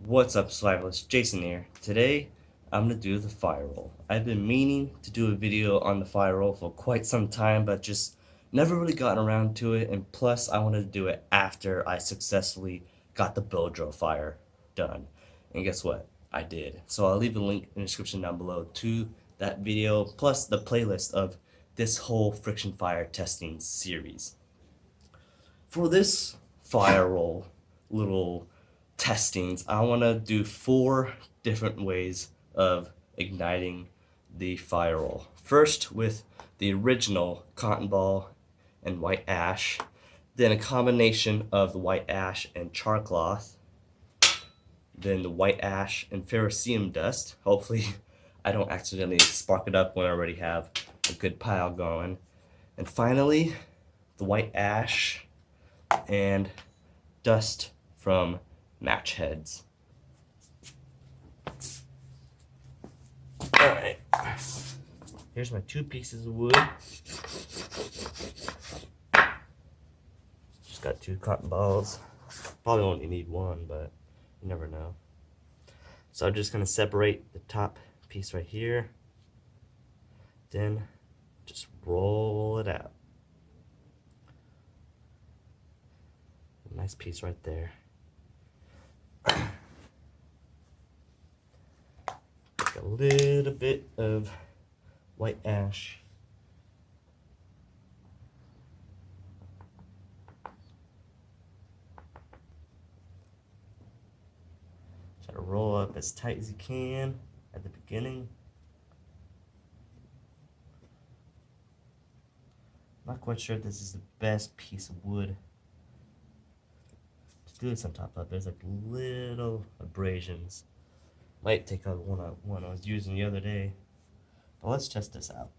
What's up, survivalists? Jason here. Today, I'm gonna do the fire roll. I've been meaning to do a video on the fire roll for quite some time, but just never really gotten around to it, and plus I wanted to do it after I successfully got the bow drill fire done. And guess what? I did. So I'll leave a link in the description down below to that video, plus the playlist of this whole friction fire testing series. For this fire roll little testings, I want to do 4 different ways of igniting the fire roll. First with the original cotton ball and white ash, then a combination of the white ash and char cloth, then the white ash and ferrocerium dust. Hopefully I don't accidentally spark it up when I already have a good pile going. And finally, the white ash and dust from match heads. Alright, here's my 2 pieces of wood. Just got 2 cotton balls. Probably only need 1, but you never know. So I'm just going to separate the top piece right here, then just roll it out. A nice piece right there. Take a little bit of white ash. Try to roll up as tight as you can at the beginning. Not quite sure if this is the best piece of wood to do this on top of. There's like little abrasions. Might take out one I was using the other day. But let's test this out.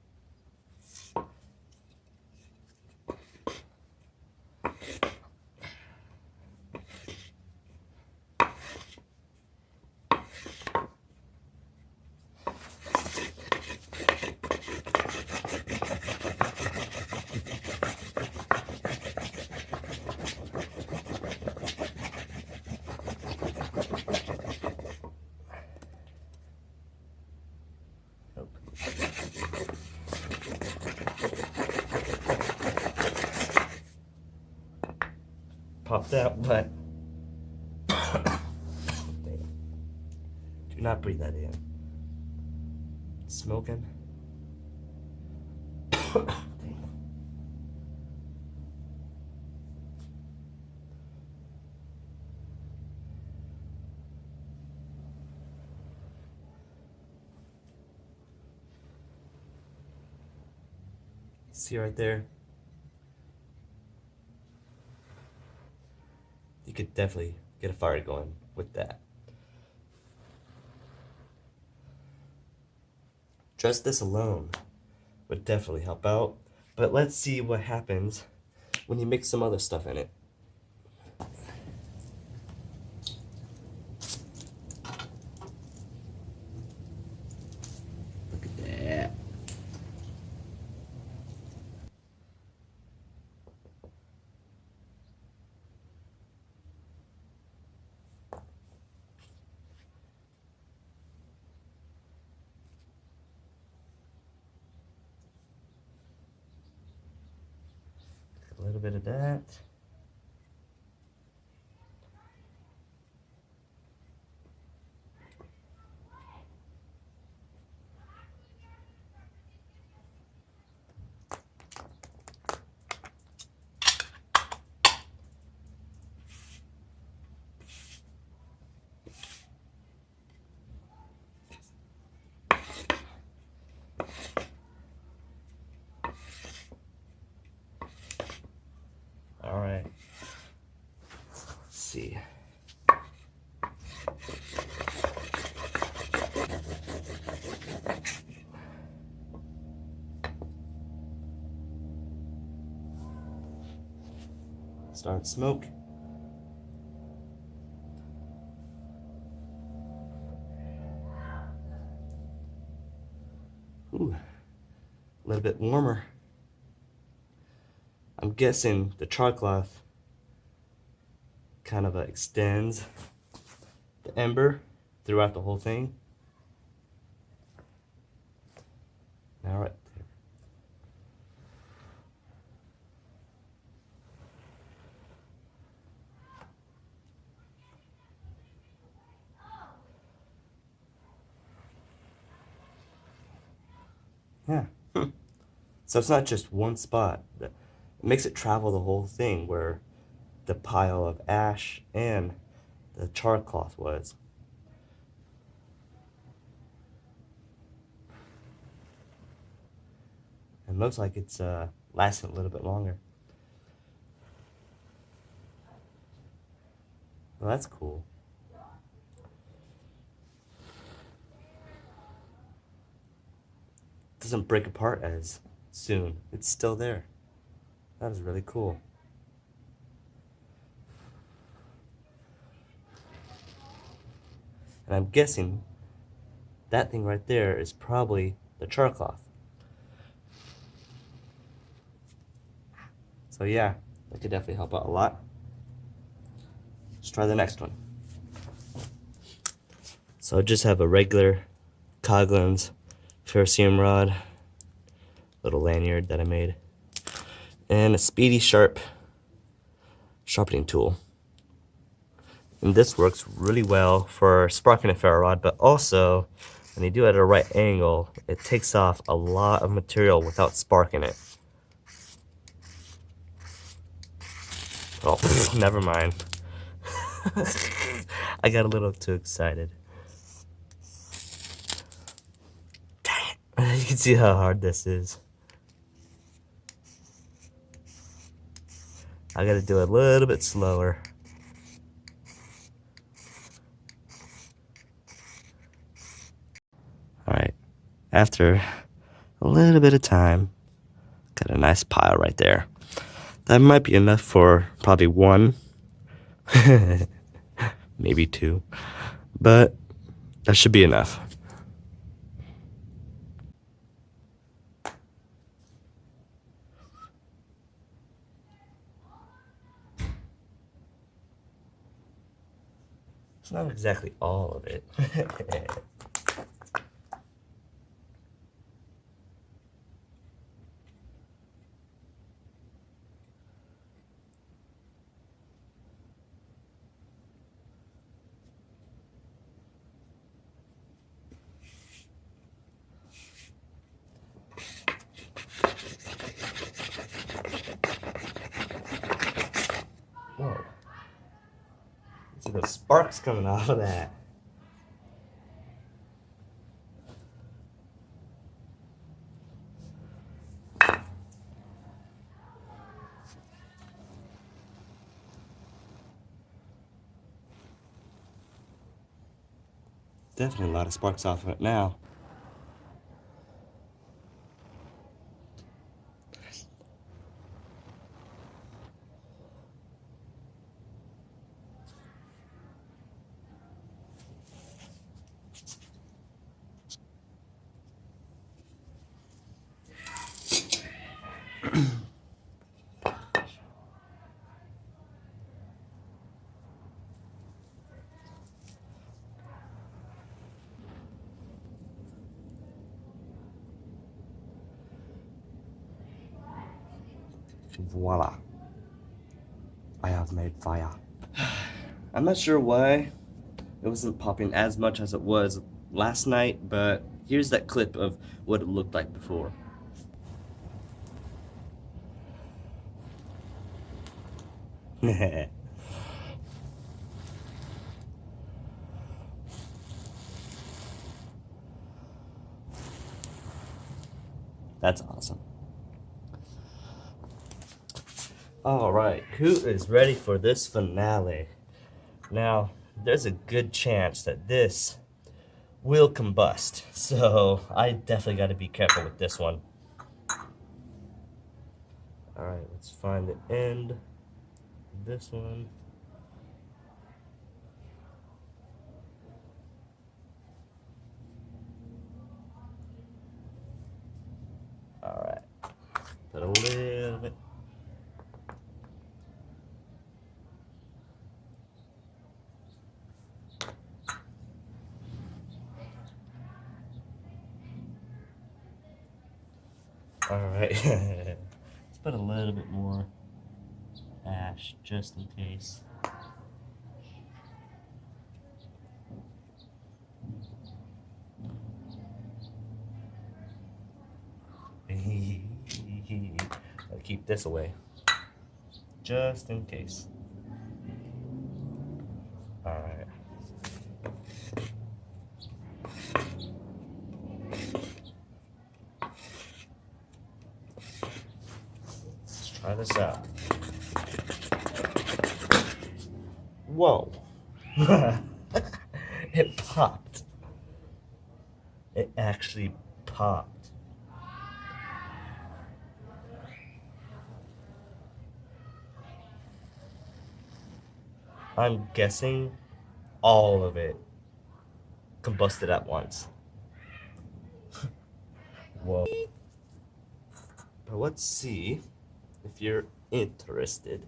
Popped out, but do not breathe that in. Smoking. See right there? You could definitely get a fire going with that. Just this alone would definitely help out, but let's see what happens when you mix some other stuff in it. Look at that. A little bit of that. All right. Let's see. Start smoke. Ooh, a little bit warmer. I'm guessing the char cloth kind of extends the ember throughout the whole thing. All right. Yeah. So it's not just one spot. It makes it travel the whole thing where the pile of ash and the char cloth was. And looks like it's lasting a little bit longer. Well, that's cool. Doesn't break apart as soon. It's still there. That is really cool. And I'm guessing that thing right there is probably the char cloth. So yeah, that could definitely help out a lot. Let's try the next one. So I just have a regular Coghlan's ferrocerium rod, little lanyard that I made, and a Speedy Sharp sharpening tool. And this works really well for sparking a ferro rod, but also when you do it at a right angle, it takes off a lot of material without sparking it. Oh, never mind. I got a little too excited. Dang it. You can see how hard this is. I gotta do it a little bit slower. Alright, after a little bit of time, got a nice pile right there. That might be enough for probably one, maybe two, but that should be enough. It's not exactly all of it. Whoa. See the sparks coming off of that. Definitely a lot of sparks off of it now. Voila. I have made fire. I'm not sure why it wasn't popping as much as it was last night, but here's that clip of what it looked like before. That's awesome. Alright, who is ready for this finale? Now, there's a good chance that this will combust, so I definitely got to be careful with this one. Alright, let's find the end of this one. Alright, put a little bit. Alright. Let's put a little bit more ash just in case. I'll keep this away just in case. Alright. Let's try this out. Whoa. It popped. It actually popped. I'm guessing all of it combusted at once. Whoa. But let's see if you're interested.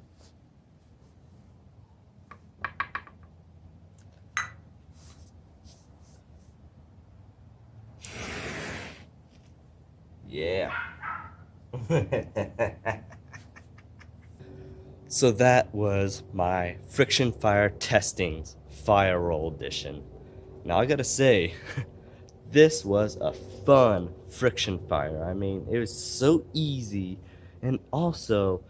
Yeah. So that was my friction fire testings fire roll edition. Now I gotta say, this was a fun friction fire. I mean, it was so easy, and also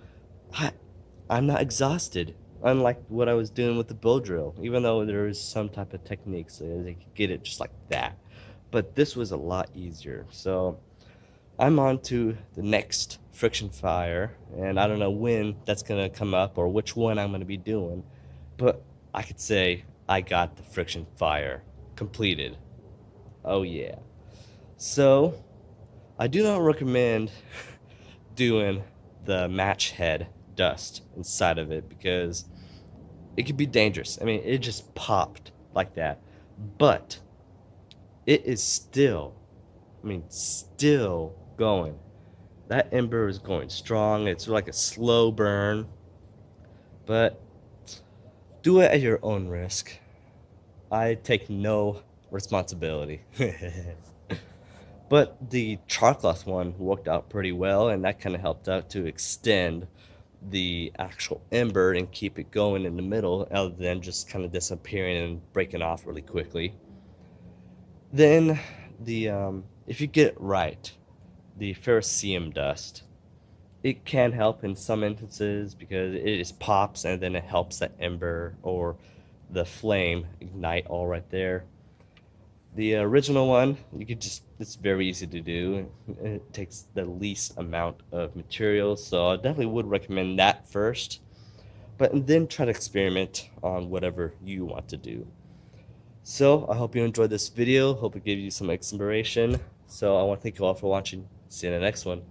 I'm not exhausted, unlike what I was doing with the bow drill, even though there is some type of technique so they could get it just like that. But this was a lot easier. So I'm on to the next friction fire, and I don't know when that's gonna come up or which one I'm gonna be doing, but I could say I got the friction fire completed. Oh yeah. So I do not recommend doing the match head dust inside of it because it could be dangerous. I mean, it just popped like that, but it is still, still going. That ember is going strong. It's like a slow burn, but do it at your own risk. I take no responsibility. But the char cloth one worked out pretty well, and that kind of helped out to extend the actual ember and keep it going in the middle other than just kind of disappearing and breaking off really quickly. Then the if you get it right, the ferrocerium dust, it can help in some instances because it just pops and then it helps that ember or the flame ignite all right there. The original one, you could just, it's very easy to do. It takes the least amount of materials, so I definitely would recommend that first, but then try to experiment on whatever you want to do. So I hope you enjoyed this video. Hope it gave you some inspiration. So I want to thank you all for watching. See you in the next one.